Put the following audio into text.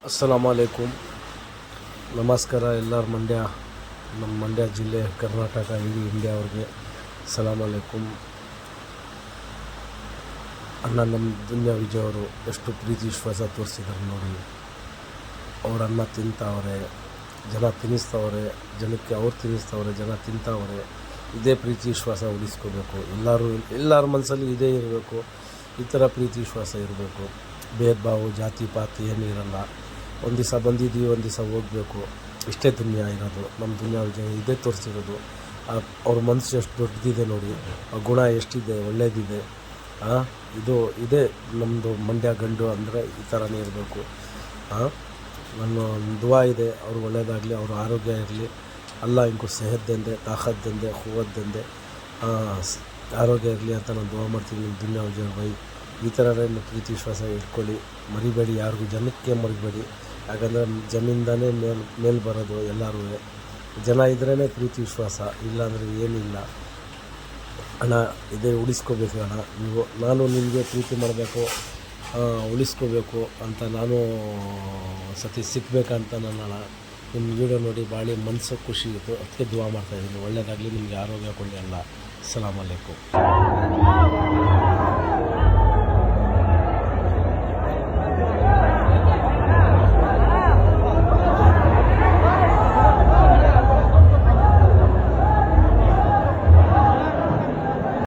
ಅಸ್ಸಲಾಮು ಅಲೈಕುಮ್. ನಮಸ್ಕಾರ. ಎಲ್ಲರ ನಮ್ಮ ಮಂಡ್ಯ ಜಿಲ್ಲೆ, ಕರ್ನಾಟಕ, ಇಡೀ ಇಂಡಿಯಾ ಅವ್ರಿಗೆ ಸಲಾಮ್ ಅಲೈಕುಮ್. ಅಣ್ಣ ನಮ್ಮ ದುನಿಯಾ ವಿಜಯ್ ಅವರು ಎಷ್ಟು ಪ್ರೀತಿ ವಿಶ್ವಾಸ ತೋರಿಸಿದ್ದಾರೆ ನೋಡಿ. ಅವ್ರ ಅನ್ನ ತಿಂತಾವ್ರೆ, ಜನ ತಿನ್ನಿಸ್ತವ್ರೆ, ಜನಕ್ಕೆ ಅವ್ರು ತಿನ್ನಿಸ್ತವ್ರೆ, ಜನ ತಿಂತಾವ್ರೆ. ಇದೇ ಪ್ರೀತಿ ವಿಶ್ವಾಸ ಉಳಿಸ್ಕೋಬೇಕು. ಎಲ್ಲರ ಮನಸ್ಸಲ್ಲಿ ಇದೇ ಇರಬೇಕು. ಈ ಥರ ಪ್ರೀತಿ ವಿಶ್ವಾಸ ಇರಬೇಕು. ಭೇದ ಭಾವ, ಜಾತಿ ಪಾತಿ ಏನೂ ಇರಲ್ಲ. ಒಂದು ದಿವಸ ಬಂದಿದ್ದೀವಿ, ಒಂದು ದಿವಸ ಹೋಗಬೇಕು. ಇಷ್ಟೇ ದುನಿಯಾ ಇರೋದು. ನಮ್ಮ ದುನಿಯಾ ವಿಜಯ್ ಇದೇ ತೋರಿಸಿರೋದು. ಅವ್ರ ಮನಸ್ಸು ಎಷ್ಟು ದೊಡ್ಡದಿದೆ ನೋಡಿ, ಆ ಗುಣ ಎಷ್ಟಿದೆ, ಒಳ್ಳೇದಿದೆ. ಇದೇ ನಮ್ಮದು ಮಂಡ್ಯ ಗಂಡು ಅಂದರೆ ಈ ಥರನೇ ಇರಬೇಕು. ನನ್ನ ದುವಾ ಇದೆ, ಅವ್ರು ಒಳ್ಳೆಯದಾಗಲಿ, ಅವ್ರ ಆರೋಗ್ಯ ಇರಲಿ. ಅಲ್ಲ ಇಂಕು ಸೆಹತ್ ದಂದೆ, ತಾಕತ್ ದಂದೆ, ಖುವತ್ ದಂದೆ, ಆರೋಗ್ಯ ಇರಲಿ ಅಂತ ನಾನು ದುವಾ ಮಾಡ್ತೀನಿ. ನಿಮ್ಮ ದುನಿಯಾ ವಿಜಯ್ ಬೈ ಈ ಥರನೇ ಪ್ರೀತಿ ವಿಶ್ವಾಸ ಇಟ್ಕೊಳ್ಳಿ. ಮರಿಬೇಡಿ, ಯಾರಿಗೂ ಜನಕ್ಕೆ ಮರಿಬೇಡಿ. ಯಾಕಂದರೆ ಜನಿಂದನೇ ಮೇಲೆ ಬರೋದು ಎಲ್ಲರೂ. ಜನ ಇದ್ರೇ ಪ್ರೀತಿ ವಿಶ್ವಾಸ, ಇಲ್ಲಾಂದರೆ ಏನಿಲ್ಲ ಅಣ್ಣ. ಇದೇ ಉಳಿಸ್ಕೋಬೇಕು ಅಣ್ಣ. ನಾನು ನಿಮಗೆ ಪ್ರೀತಿ ಮಾಡಬೇಕು, ಉಳಿಸ್ಕೋಬೇಕು ಅಂತ ನಾನು ಸತಿ ಸಿಕ್ಕಬೇಕಂತ ನನ್ನ ಅಣ್ಣ. ನಿಮ್ಮ ವೀಡಿಯೋ ನೋಡಿ ಭಾಳ ಮನಸ್ಸು ಖುಷಿ ಇತ್ತು, ಅದಕ್ಕೆ ದುವಾ ಮಾಡ್ತಾಯಿದ್ದೀನಿ. ಒಳ್ಳೆಯದಾಗಲಿ, ನಿಮಗೆ ಆರೋಗ್ಯ ಕೊಡಲಿ ಅಲ್ಲ. ಅಸ್ಸಲಾಮು ಅಲೈಕುಮ್.